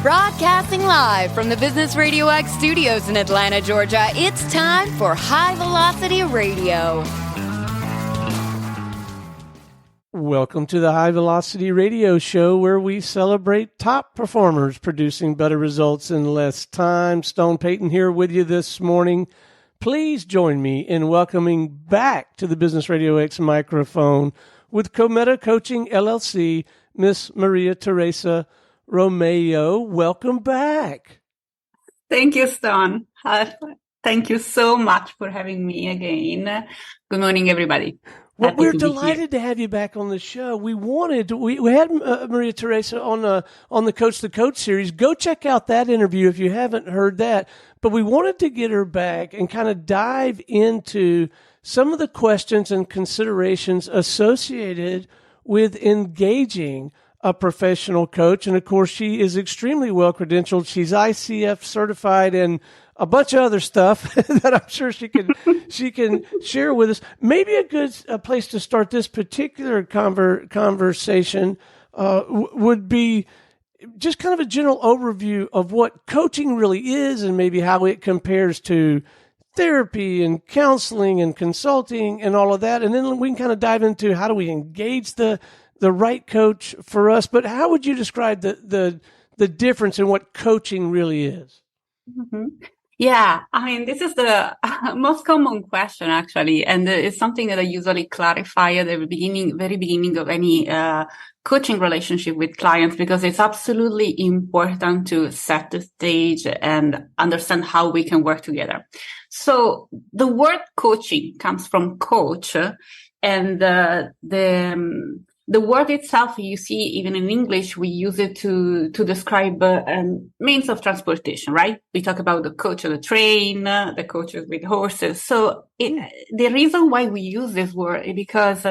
Broadcasting live from the Business RadioX studios in Atlanta, Georgia, it's time for High Velocity Radio. Welcome to the High Velocity Radio Show, where we celebrate top performers producing better results in less time. Stone Payton here with you this morning. Please join me in welcoming back to the Business RadioX microphone with Cometa Coaching, LLC, Miss Mariateresa Romeo. Welcome back. Thank you, Stone. Thank you so much for having me again. Good morning, everybody. Well, we're delighted to have you back on the show. We had Mariateresa on the Coach the Coach series. Go check out that interview if you haven't heard that. But we wanted to get her back and kind of dive into some of the questions and considerations associated with engaging a professional coach. And of course, she is extremely well credentialed. She's ICF certified and a bunch of other stuff that I'm sure she can share with us. Maybe a good place to start this particular conversation would be just kind of a general overview of what coaching really is and maybe how it compares to therapy and counseling and consulting and all of that. And then we can kind of dive into how do we engage the right coach for us. But how would you describe the difference in what coaching really is? Mm-hmm. Yeah, I mean, this is the most common question, actually, and it's something that I usually clarify at the very beginning of any coaching relationship with clients, because it's absolutely important to set the stage and understand how we can work together. So the word coaching comes from coach, and the word itself, you see, even in English, we use it to describe means of transportation, right? We talk about the coach of the train, the coaches with horses. So the reason why we use this word is because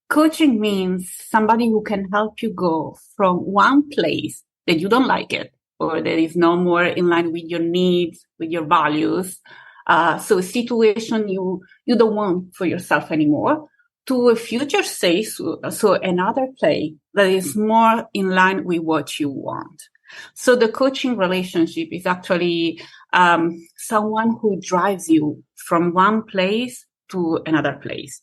coaching means somebody who can help you go from one place that you don't like it, or that is no more in line with your needs, with your values. So a situation you don't want for yourself anymore, to a future state, so another place that is more in line with what you want. So the coaching relationship is actually someone who drives you from one place to another place.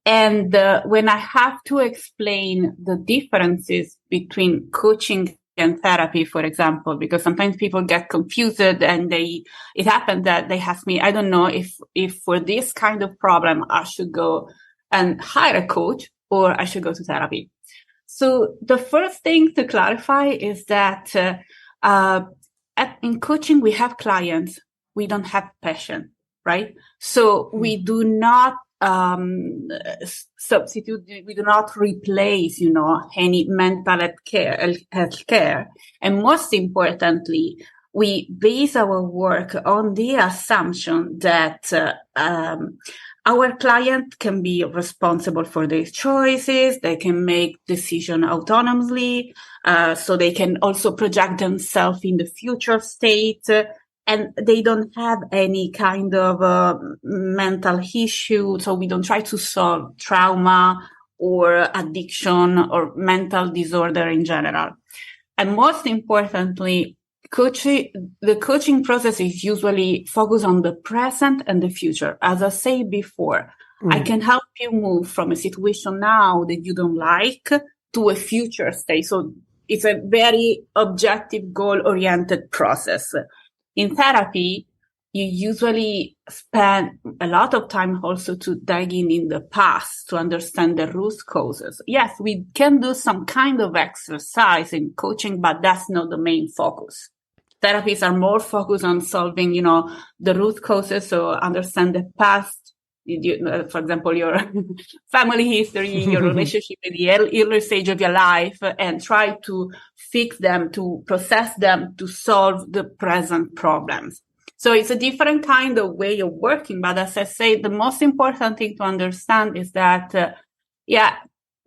And when I have to explain the differences between coaching and therapy, for example, because sometimes people get confused and it happened that they ask me, I don't know if for this kind of problem I should go and hire a coach, or I should go to therapy. So the first thing to clarify is that in coaching, we have clients, we don't have passion, right? So we do not substitute, we do not replace, any mental health care. And most importantly, we base our work on the assumption that our client can be responsible for their choices. They can make decisions autonomously. So they can also project themselves in the future state. And they don't have any kind of mental issue. So we don't try to solve trauma or addiction or mental disorder in general. And most importantly, the coaching process is usually focused on the present and the future. As I said before, I can help you move from a situation now that you don't like to a future state. So it's a very objective, goal-oriented process. In therapy, you usually spend a lot of time also to dig in the past to understand the root causes. Yes, we can do some kind of exercise in coaching, but that's not the main focus. Therapies are more focused on solving, the root causes, so understand the past, for example, your family history, your relationship in the early stage of your life, and try to fix them, to process them, to solve the present problems. So it's a different kind of way of working. But as I say, the most important thing to understand is that,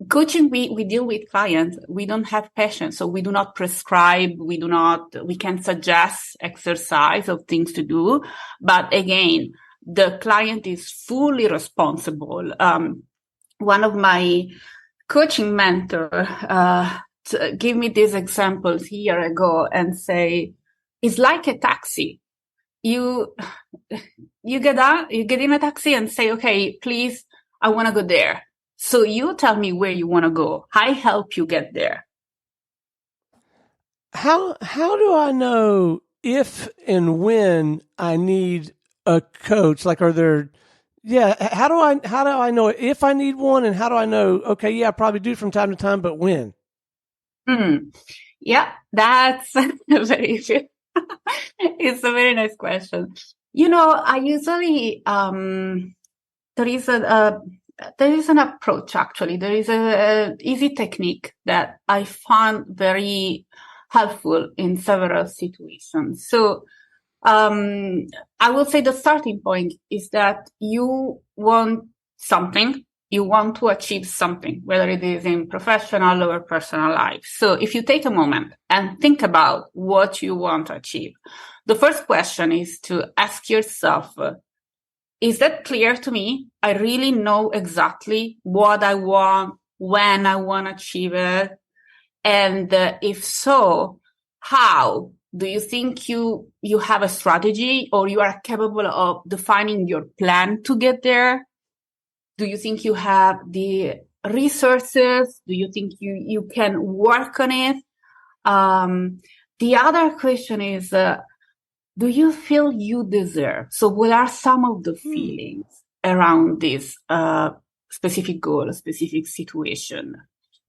coaching, we deal with clients. We don't have patients, so we do not prescribe. We can suggest exercise of things to do. But again, the client is fully responsible. One of my coaching mentor give me these examples year ago and say, it's like a taxi. You get in a taxi and say, okay, please, I want to go there. So you tell me where you want to go. I help you get there. How do I know if and when I need a coach? Like, how do I know if I need one, and how do I know, okay, yeah, I probably do from time to time, but when? Yeah, that's it's a very nice question. I usually, there is an approach, actually. There is a easy technique that I found very helpful in several situations. So, I will say the starting point is that you want something, you want to achieve something, whether it is in professional or personal life. So if you take a moment and think about what you want to achieve, the first question is to ask yourself, is that clear to me? I really know exactly what I want, when I want to achieve it. And if so, how? Do you think you have a strategy, or you are capable of defining your plan to get there? Do you think you have the resources? Do you think you can work on it? The other question is, do you feel you deserve? So what are some of the feelings around this specific goal, specific situation?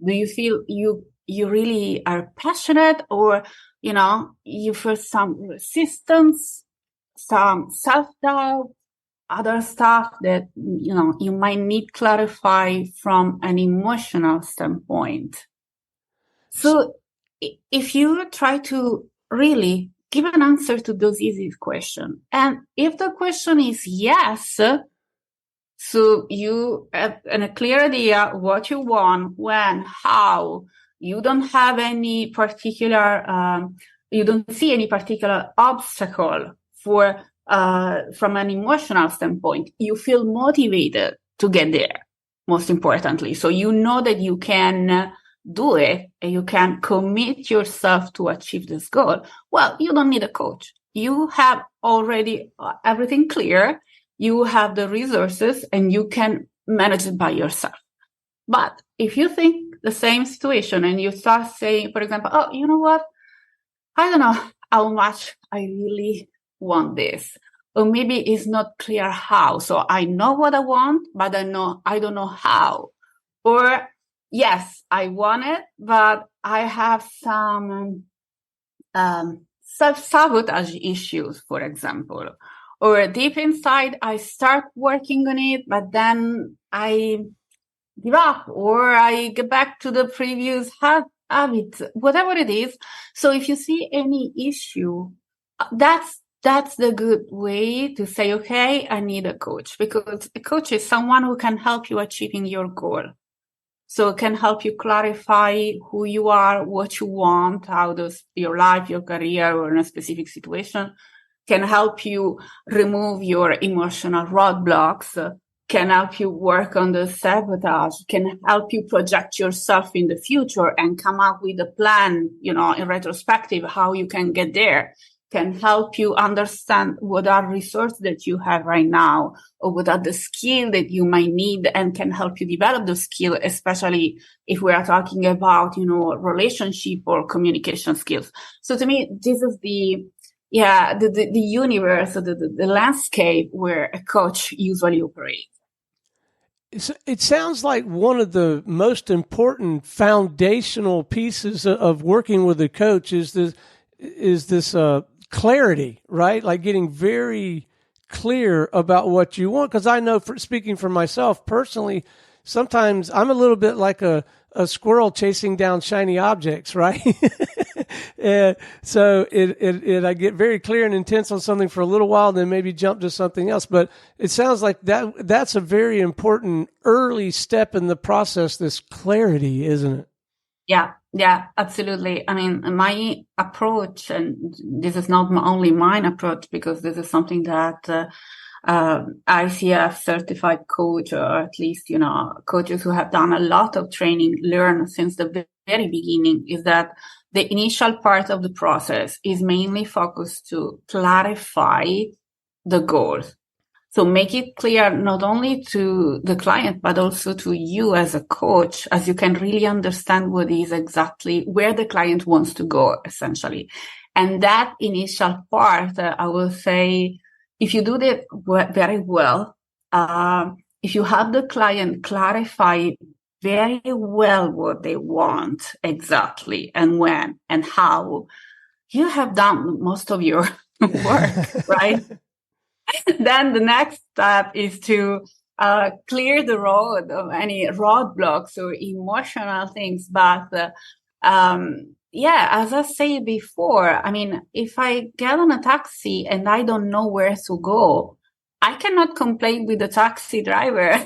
Do you feel you really are passionate, or you feel some resistance, some self-doubt, other stuff that you might need clarify from an emotional standpoint? So if you try to really give an answer to those easy questions, and if the question is yes, so you have a clear idea what you want, when, how, you don't have any particular, you don't see any particular obstacle for, from an emotional standpoint, you feel motivated to get there, most importantly. So you know that you can do it and you can commit yourself to achieve this goal. Well, you don't need a coach. You have already everything clear. You have the resources and you can manage it by yourself. But if you think the same situation and you start saying, for example, oh, you know what? I don't know how much I really want this. Or maybe it's not clear how. So I know what I want, but I don't know how. Or yes, I want it, but I have some self-sabotage issues, for example. Or deep inside, I start working on it, but then I give up, or I get back to the previous habit, whatever it is. So if you see any issue, that's the good way to say, okay, I need a coach, because a coach is someone who can help you achieving your goal. So it can help you clarify who you are, what you want, how does your life, your career, or in a specific situation, can help you remove your emotional roadblocks, can help you work on the sabotage, can help you project yourself in the future and come up with a plan, in retrospective, how you can get there, can help you understand what are resources that you have right now, or what are the skills that you might need, and can help you develop the skill, especially if we are talking about, relationship or communication skills. So to me, this is the universe, the landscape where a coach usually operates. It sounds like one of the most important foundational pieces of working with a coach is this clarity, right? Like getting very clear about what you want. Because I know, speaking for myself personally, sometimes I'm a little bit like a squirrel chasing down shiny objects, right? So I get very clear and intense on something for a little while, then maybe jump to something else. But it sounds like that's a very important early step in the process, this clarity, isn't it? Yeah, absolutely. I mean, my approach, and this is not only mine approach, because this is something that ICF certified coach, or at least, coaches who have done a lot of training learn since the very beginning, is that the initial part of the process is mainly focused to clarify the goals. So make it clear not only to the client, but also to you as a coach, as you can really understand what is exactly where the client wants to go, essentially. And that initial part, I will say, if you do that very well, if you have the client clarify very well what they want exactly and when and how, you have done most of your work, right? Then the next step is to clear the road of any roadblocks or emotional things. But as I said before, I mean, if I get on a taxi and I don't know where to go, I cannot complain with the taxi driver.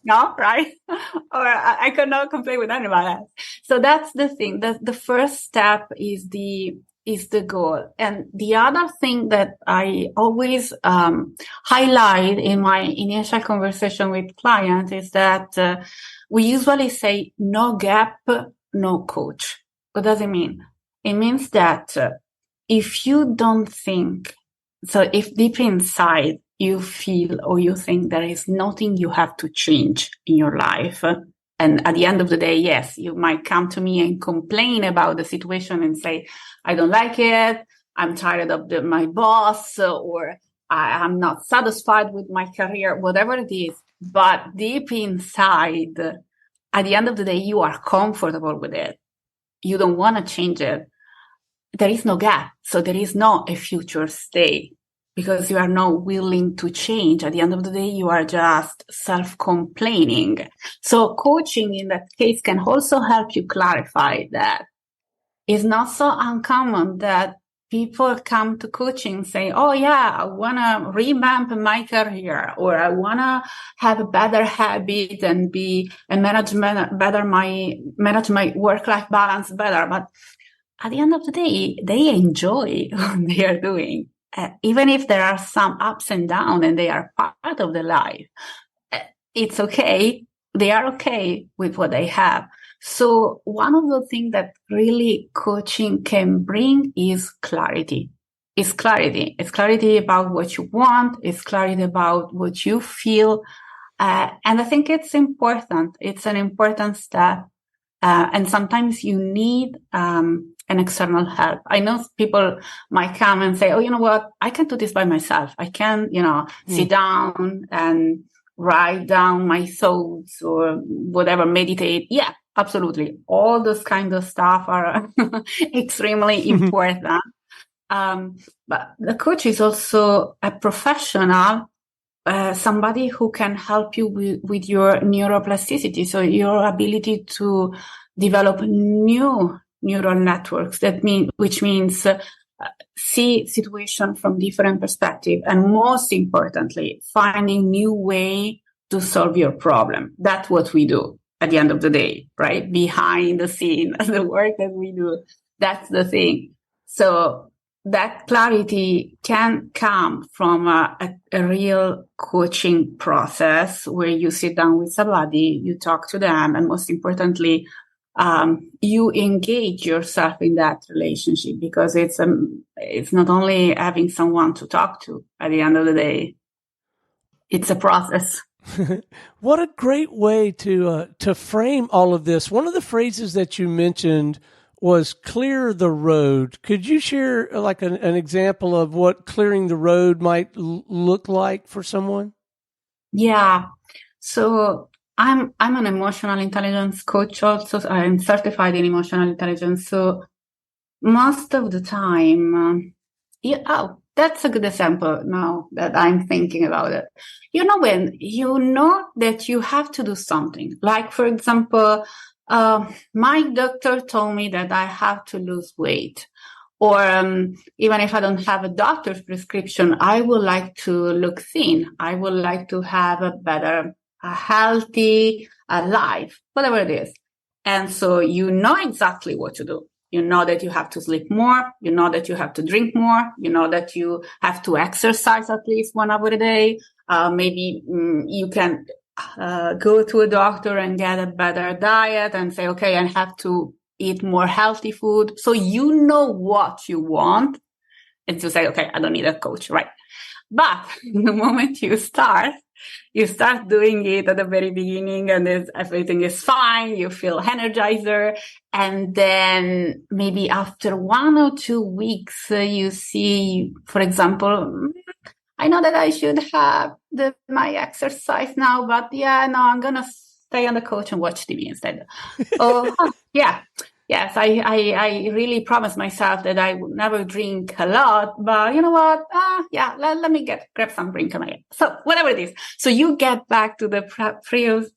No, right? Or I cannot complain with anybody else. So that's the thing. The first step is the goal. And the other thing that I always highlight in my initial conversation with clients is that we usually say no gap, no coach. What does it mean? It means that if you don't think, so if deep inside you feel or you think there is nothing you have to change in your life, and at the end of the day, yes, you might come to me and complain about the situation and say, I don't like it, I'm tired of my boss, or I'm not satisfied with my career, whatever it is. But deep inside, at the end of the day, you are comfortable with it. You don't want to change it. There is no gap. So there is not a future state because you are not willing to change. At the end of the day, you are just self-complaining. So coaching in that case can also help you clarify that. It's not so uncommon that people come to coaching and say, oh yeah, I want to revamp my career, or I want to have a better habit and manage my work-life balance better. But at the end of the day, they enjoy what they are doing. Even if there are some ups and downs and they are part of the life, it's okay. They are okay with what they have. So one of the things that really coaching can bring is clarity. It's clarity. It's clarity about what you want. It's clarity about what you feel. And I think it's important. It's an important step. And sometimes you need an external help. I know people might come and say, oh, you know what? I can do this by myself. I can, sit down and write down my thoughts or whatever, meditate. Yeah, absolutely. All those kind of stuff are extremely important. But the coach is also a professional, somebody who can help you with your neuroplasticity. So your ability to develop new neural networks, which means see situation from different perspective, and most importantly, finding new way to solve your problem. That's what we do at the end of the day, right? Behind the scene, the work that we do, that's the thing. So that clarity can come from a real coaching process where you sit down with somebody, you talk to them, and most importantly, you engage yourself in that relationship, because it's not only having someone to talk to at the end of the day. It's a process. What a great way to frame all of this. One of the phrases that you mentioned was clear the road. Could you share like an example of what clearing the road might look like for someone? Yeah. So I'm an emotional intelligence coach also. I'm certified in emotional intelligence. So most of the time, that's a good example now that I'm thinking about it. When you know that you have to do something, like, for example, my doctor told me that I have to lose weight, or even if I don't have a doctor's prescription, I would like to look thin. I would like to have a healthy life, whatever it is. And so you know exactly what to do. You know that you have to sleep more. You know that you have to drink more. You know that you have to exercise at least 1 hour a day. Maybe you can go to a doctor and get a better diet and say, okay, I have to eat more healthy food. So you know what you want, and to say, okay, I don't need a coach, right? But the moment you start doing it at the very beginning, and everything is fine, you feel energizer. And then maybe after 1 or 2 weeks, you see, for example, I know that I should have my exercise now, but I'm going to stay on the couch and watch TV instead. Yes, I really promised myself that I would never drink a lot, but you know what? Let me grab some drink again. So whatever it is. So you get back to the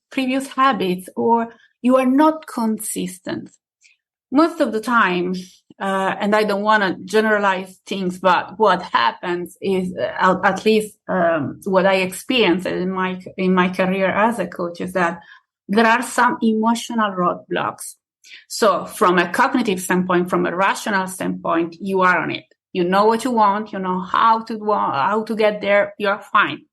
previous habits, or you are not consistent. Most of the time, and I don't want to generalize things, but what happens is, at least what I experienced in my career as a coach, is that there are some emotional roadblocks. So from a cognitive standpoint, from a rational standpoint, you are on it. You know what you want. You know how to get there. You're fine.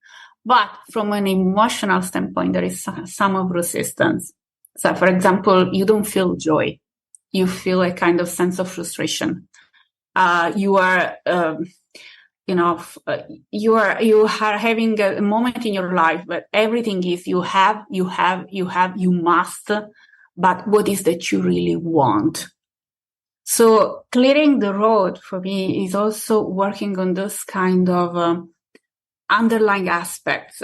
But from an emotional standpoint, there is some of resistance. So, for example, you don't feel joy. You feel a kind of sense of frustration. You are having a moment in your life, but everything is you must. But what is that you really want? So clearing the road for me is also working on those kind of underlying aspects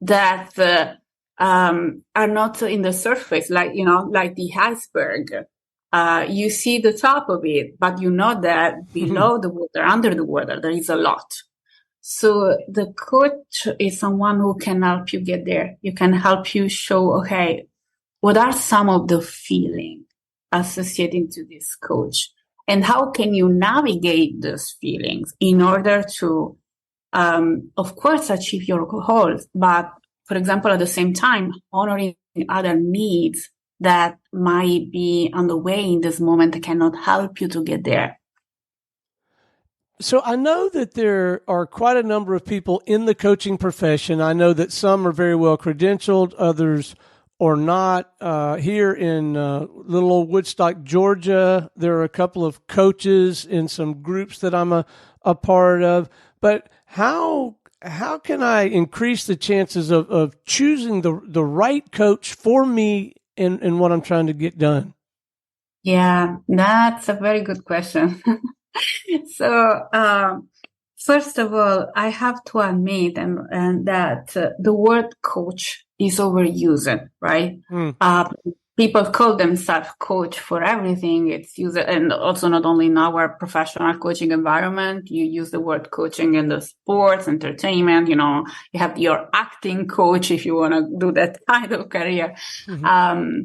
that are not in the surface, like the iceberg. You see the top of it, but you know that below the water, under the water, there is a lot. So the coach is someone who can help you get there. You can help you show, okay, what are some of the feelings associated to this coach? And how can you navigate those feelings in order to, of course, achieve your goals, but, for example, at the same time, honoring other needs that might be on the way in this moment that cannot help you to get there. So I know that there are quite a number of people in the coaching profession. I know that some are very well credentialed, others or not. Here in little old Woodstock, Georgia, there are a couple of coaches in some groups that I'm a part of. But how can I increase the chances of choosing the right coach for me in what I'm trying to get done? Yeah, that's a very good question. So, first of all, I have to admit and that the word coach is overused, right? People call themselves coach for everything. It's used, and also not only in our professional coaching environment, you use the word coaching in the sports, entertainment, you have your acting coach if you want to do that kind of career. Mm-hmm.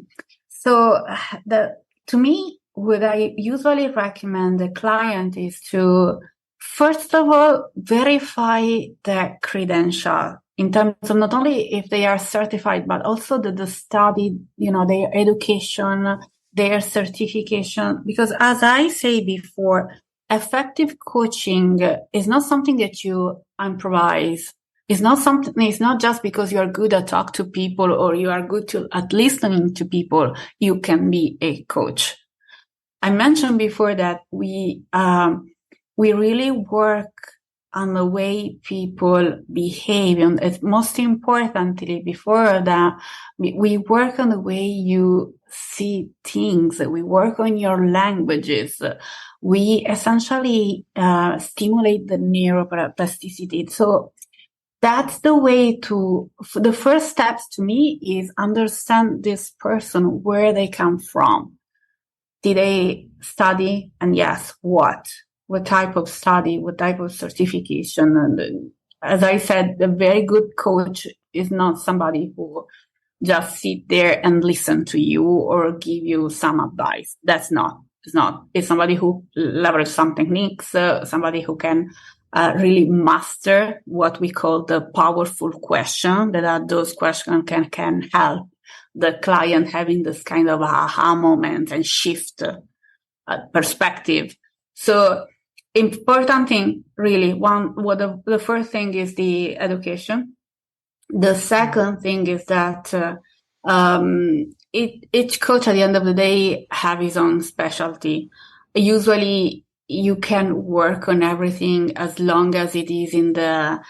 To me, what I usually recommend the client is to, first of all, verify their credential in terms of not only if they are certified, but also the study, their education, their certification. Because as I say before, effective coaching is not something that you improvise. It's not just because you are good at talk to people or you are good at listening to people, you can be a coach. I mentioned before that we really work on the way people behave. And most importantly, before that, we work on the way you see things. We work on your languages. We essentially stimulate the neuroplasticity. So that's the way the first steps to me is understand this person, where they come from. Did they study? And yes, what type of study, what type of certification? And as I said, a very good coach is not somebody who just sit there and listen to you or give you some advice. It's not. It's somebody who leverages some techniques, somebody who can really master what we call the powerful question, that are those questions can help the client having this kind of aha moment and shift perspective. So important thing, really, the first thing is the education. The second thing is that each coach at the end of the day have his own specialty. Usually you can work on everything as long as it is in the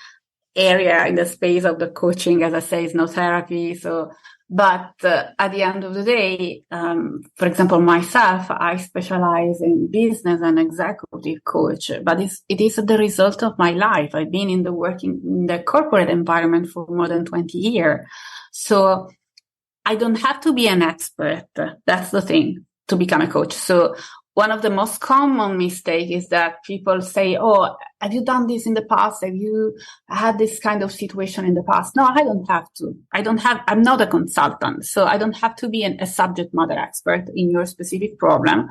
area, in the space of the coaching. As I say, it's no therapy. So, but at the end of the day, for example, myself, I specialize in business and executive coach, but it is the result of my life. I've been in the corporate environment for more than 20 years. So I don't have to be an expert. That's the thing, to become a coach. So one of the most common mistakes is that people say, oh, have you done this in the past? Have you had this kind of situation in the past? No, I don't have to. I'm not a consultant, so I don't have to be a subject matter expert in your specific problem.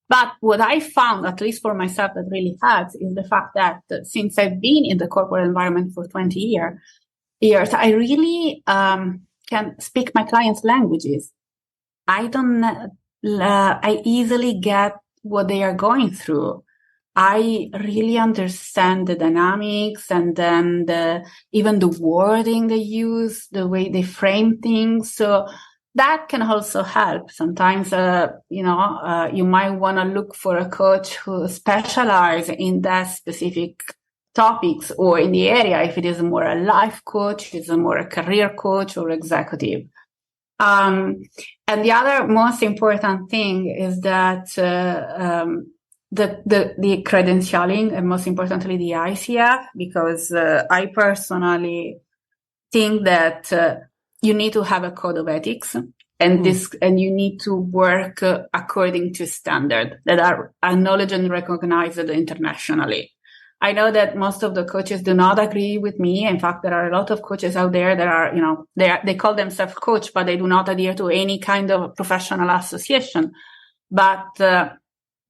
But what I found, at least for myself, that really helps is the fact that since I've been in the corporate environment for 20 years, I really can speak my clients' languages. I easily get what they are going through. I really understand the dynamics, and then even the wording they use, the way they frame things. So that can also help. Sometimes, you might want to look for a coach who specializes in that specific topics or in the area. If it is more a life coach, is more a career coach or executive. And the other most important thing is that the credentialing, and most importantly the ICF, because I personally think that you need to have a code of ethics, and you need to work according to standards that are acknowledged and recognized internationally. I know that most of the coaches do not agree with me. In fact, there are a lot of coaches out there that are, they call themselves coach, but they do not adhere to any kind of professional association. But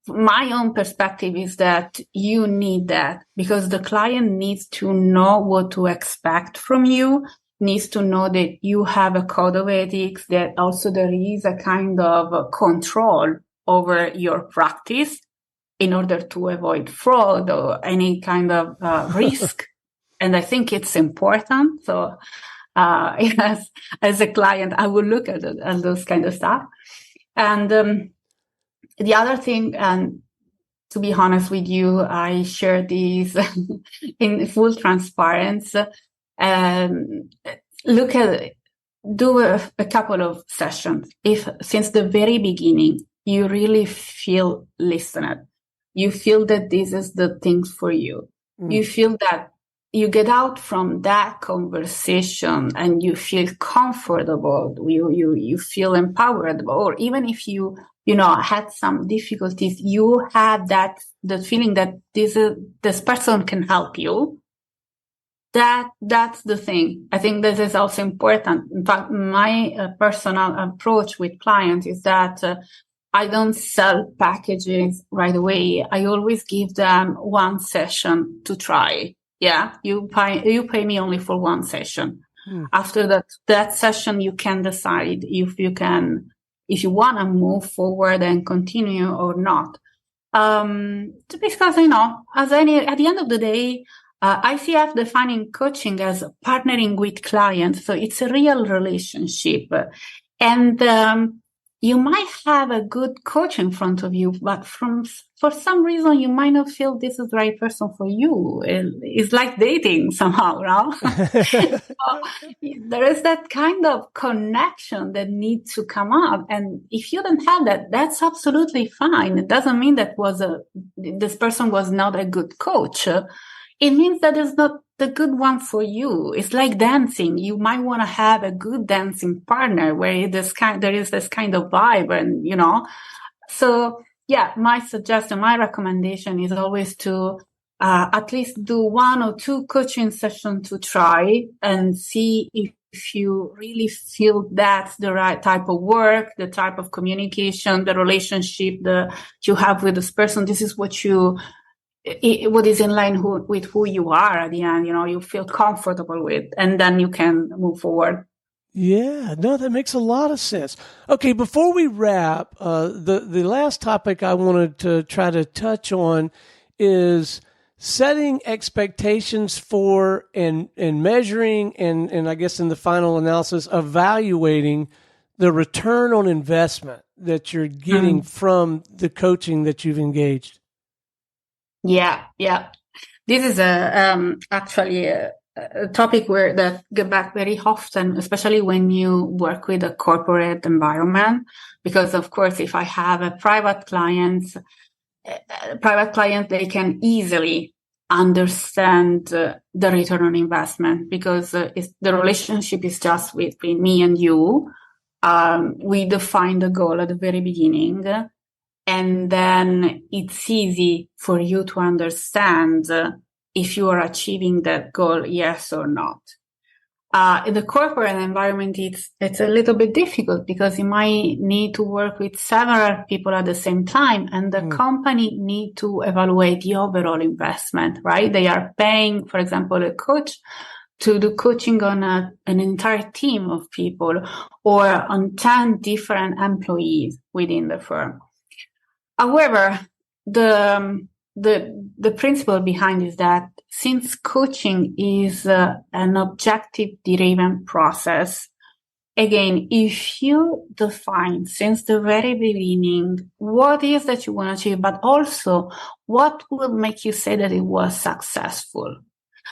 my own perspective is that you need that, because the client needs to know what to expect from you, needs to know that you have a code of ethics, that also there is a kind of control over your practice, in order to avoid fraud or any kind of risk. And I think it's important. So as a client, I will look at those kind of stuff. And the other thing, and to be honest with you, I share these in full transparency. Do a couple of sessions. If since the very beginning, you really feel listened, you feel that this is the things for you. You feel that you get out from that conversation and you feel comfortable. You feel empowered, or even if you had some difficulties, you had the feeling that this person can help you. That's the thing. I think this is also important. In fact, my personal approach with clients is that I don't sell packages right away. I always give them one session to try. Yeah, you pay me only for one session. After that session, you can decide if you want to move forward and continue or not. Because at the end of the day, ICF defining coaching as partnering with clients, so it's a real relationship, and you might have a good coach in front of you, but for some reason, you might not feel this is the right person for you. It's like dating somehow, right? So there is that kind of connection that needs to come up. And if you don't have that, that's absolutely fine. It doesn't mean that this person was not a good coach. It means that it's not the good one for you. It's like dancing. You might want to have a good dancing partner where there is this kind of vibe, and So yeah, my recommendation is always to at least do 1 or 2 coaching sessions to try and see if you really feel that's the right type of work, the type of communication, the relationship that you have with this person. This is what is in line with who you are at the end, you feel comfortable with, and then you can move forward. Yeah, no, that makes a lot of sense. Okay, before we wrap, the last topic I wanted to try to touch on is setting expectations for and measuring and I guess in the final analysis, evaluating the return on investment that you're getting from the coaching that you've engaged. Yeah. This is actually a topic that get back very often, especially when you work with a corporate environment, because of course, if I have a private client, they can easily understand the return on investment because the relationship is just between me and you. We define the goal at the very beginning, and then it's easy for you to understand if you are achieving that goal, yes or not. In the corporate environment, it's a little bit difficult because you might need to work with several people at the same time, and the company need to evaluate the overall investment, right? They are paying, for example, a coach to do coaching on an entire team of people or on 10 different employees within the firm. However, the principle behind is that since coaching is an objective-driven process, again, if you define since the very beginning what is that you want to achieve, but also what will make you say that it was successful.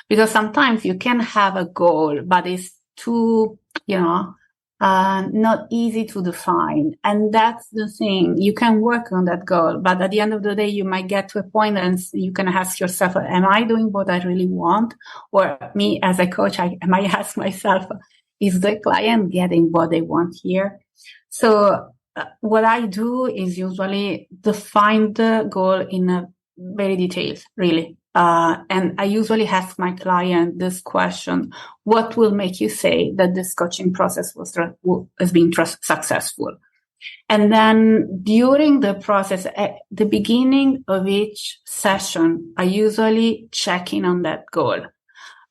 Because sometimes you can have a goal, but it's too, not easy to define. And that's the thing. You can work on that goal, but at the end of the day, you might get to a point and you can ask yourself, am I doing what I really want? Or me as a coach, I might ask myself, is the client getting what they want here? So what I do is usually define the goal in a very detailed, really. And I usually ask my client this question: what will make you say that this coaching process has been successful? And then during the process, at the beginning of each session, I usually check in on that goal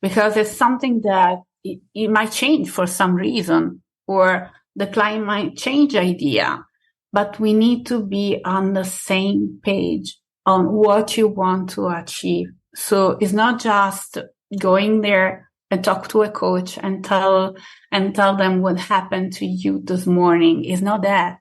because it's something that it might change for some reason, or the client might change idea, but we need to be on the same page on what you want to achieve. So it's not just going there and talk to a coach and tell them what happened to you this morning. It's not that.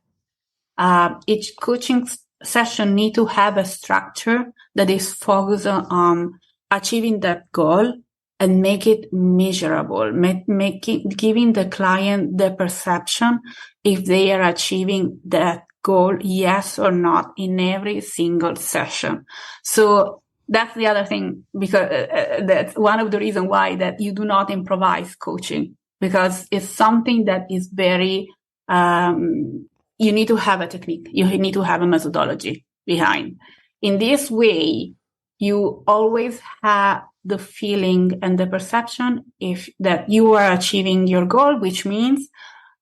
Each coaching session need to have a structure that is focused on achieving that goal and make it measurable, giving the client the perception if they are achieving that goal, yes or not, in every single session. So that's the other thing, because that's one of the reasons why that you do not improvise coaching, because it's something that is very, you need to have a technique. You need to have a methodology behind. In this way, you always have the feeling and the perception that you are achieving your goal, which means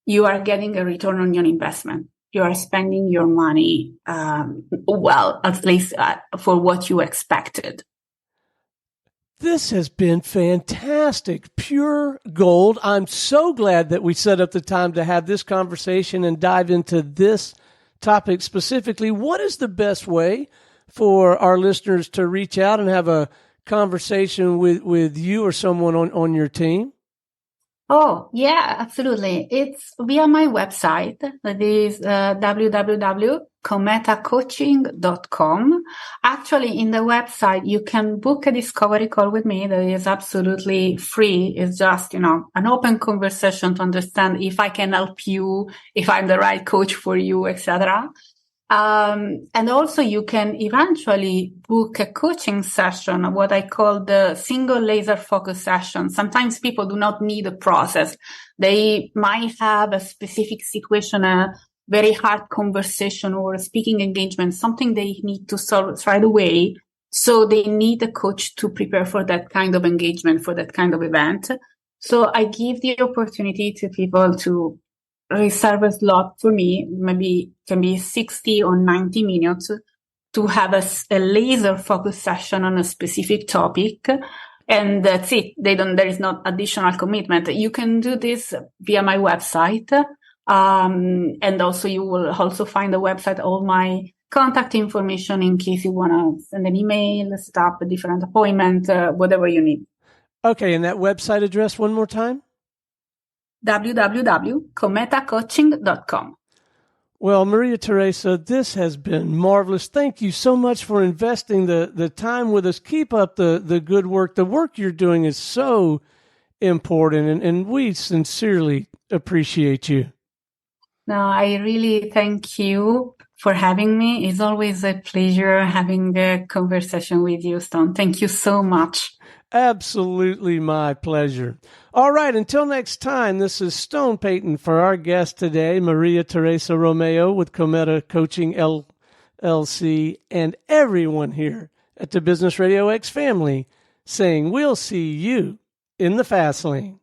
you are getting a return on your investment. You are spending your money well, at least for what you expected. This has been fantastic, pure gold. I'm so glad that we set up the time to have this conversation and dive into this topic specifically. What is the best way for our listeners to reach out and have a conversation with you or someone on your team? Oh, yeah, absolutely. It's via my website. That is www.cometacoaching.com. Actually, in the website, you can book a discovery call with me that is absolutely free. It's just, an open conversation to understand if I can help you, if I'm the right coach for you, etc. And also you can eventually book a coaching session, what I call the single laser focus session. Sometimes people do not need a process. They might have a specific situation, a very hard conversation or a speaking engagement, something they need to solve right away. So they need a coach to prepare for that kind of engagement, for that kind of event. So I give the opportunity to people to reserve a slot for me, maybe can be 60 or 90 minutes, to have a laser focus session on a specific topic. And that's it. There is no additional commitment. You can do this via my website. And also you will also find the website, all my contact information in case you want to send an email, set up a different appointment, whatever you need. Okay. And that website address one more time? www.cometacoaching.com. Well, Mariateresa, this has been marvelous. Thank you so much for investing the time with us. Keep up the good work. The work you're doing is so important, and we sincerely appreciate you. No, I really thank you for having me. It's always a pleasure having a conversation with you, Stone. Thank you so much. Absolutely my pleasure. All right, until next time, this is Stone Payton for our guest today, Mariateresa Romeo with Cometa Coaching LLC, and everyone here at the Business RadioX family saying we'll see you in the fast lane.